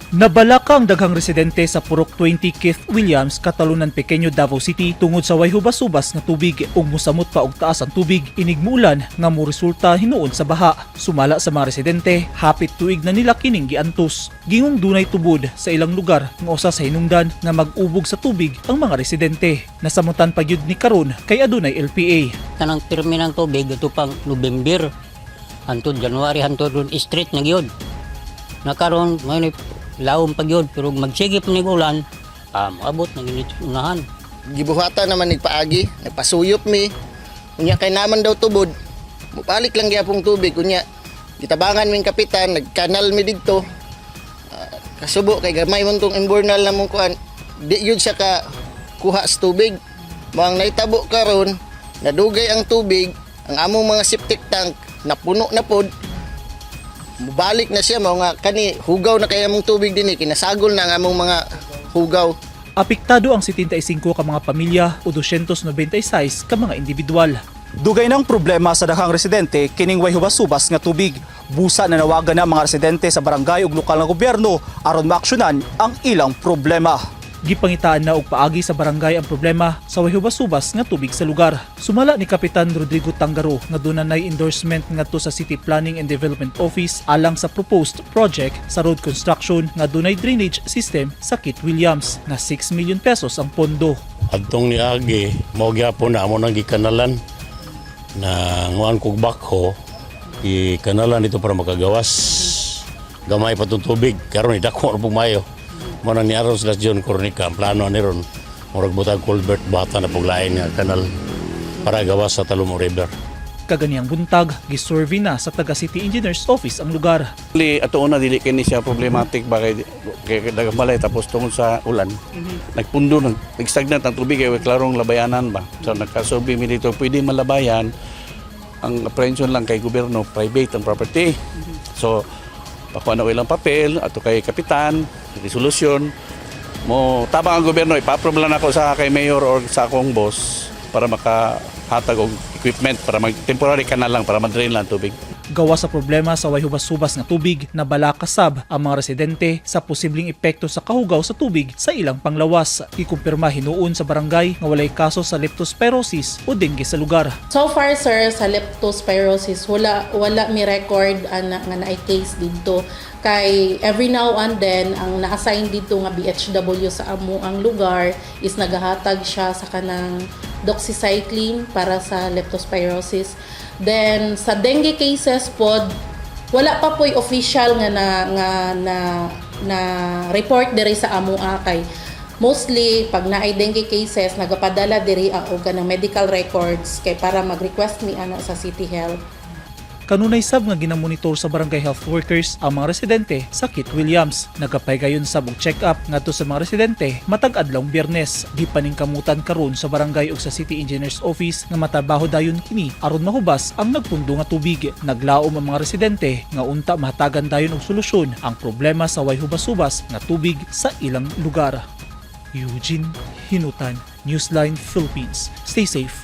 Nabalaka ang daghang residente sa Purok 20 Keith Williams, Katalunan Pequeño, Davao City tungod sa way hubas-subas nga tubig ug mosamot pa og taas ang tubig inig muulan nga moresulta hinuon sa baha. Sumala sa mga residente, hapit tuig na nila kining giantos. Gingong dunay tubod sa ilang lugar nga usa sa hinungdan nga mag-ubog sa tubig ang mga residente. Nasamutan pa gyud ni karon kay adunay LPA. Kanang pirmi ng tubig ito pang November hantod January hantod straight na gyud. Nakaron may lawom pa gyud pero magsigip ning ulan abot na ginit unahan. Gibuhatan naman nagpaagi, nagpasuyop mi. Unya kay naman daw tubod. Mupalik lang gyapong tubig unya. Gitabangan ming kapitan, nagkanal mi didto. Kasubo kay gamay man tong imbornal na mong kuan. Di yun siya ka kuha sa tubig. Moang naitabo karon, nadugay ang tubig, ang among mga septic tank napuno na pod. Mubalik na siya mga kani hugaw na kaya mong tubig din kinasagol na ang among mga hugaw. Apektado ang 75 ka mga pamilya o 296 ka mga individual. Dugay ng problema sa daghang residente kining way hubas-subas nga tubig. Busa na nawagan na mga residente sa barangay ug lokal nga gobyerno aron maaksyonan ang ilang problema. Gipangitaan na og paagi sa barangay ang problema sa way hubas-subas nga tubig sa lugar. Sumala ni Kapitan Rodrigo Tangaro nga dunay endorsement ngadto sa City Planning and Development Office alang sa proposed project sa road construction nga dunay drainage system sa Keith Williams na 6 million pesos ang pondo. Adtong niagi mao gyapon na amo nang gikanalan na nguan kog bakho ikanalan dito para makagawas. Gamay pa tong tubig karon idako na pug mayo. Muna ni Aros Las John Cornica, ang plano ni Ron, murag butang culvert bata na paglain nga kanal para gawas sa Talumo River. Kaganiyang buntag, gisurvey na sa taga City Engineers Office ang lugar. Ato una dili kini siya problematic ba kay dagambalay tapos tungod sa ulan. Nagpundo nagstagnant ang tubig kay klarong labayanan ba. So nagkasurvey mi dito pwede malabayan ang apprehension lang kay gobyerno private ang property. So pakuha na ilang papel ato kay kapitan resolusyon mo tabang ang gobyerno ipa-approve lang ako sa kay mayor or sa akong boss para makahatag og equipment para mag-temporary kanal lang para ma-drain lang tubig. Gawa sa problema sa way hubas-subas nga tubig, nabala kasab ang mga residente sa posibleng epekto sa kahugaw sa tubig sa ilang panglawas. Ikumpirma hinuon sa barangay nga walay kaso sa leptospirosis o dengue sa lugar. So far sir, sa leptospirosis wala mi record nga naay case dito. Kay every now and then ang na-assign dito nga BHW sa amo ang lugar is nagahatag siya sa kanang doxycycline para sa leptospirosis. Then sa dengue cases pod wala pa po'y official nga na report diri sa amo kay mostly pag naay dengue cases nagapadala diri og kanang medical records kay para mag-request ni ana sa City Health. Kanunay sab nga ginamonitor sa barangay health workers ang mga residente sa Keith Williams. Nagapaygayon sab og check-up ngadto sa mga residente matag adlawng Biyernes. Gipaningkamutan karon sa barangay ug sa City Engineers Office nga matabaho dayon kini aron mahubas ang nagpundo nga tubig. Naglaom ang mga residente nga unta mahatagan dayon og solusyon ang problema sa way hubas-subas nga tubig sa ilang lugar. Eugene Hinutan, Newsline Philippines. Stay safe.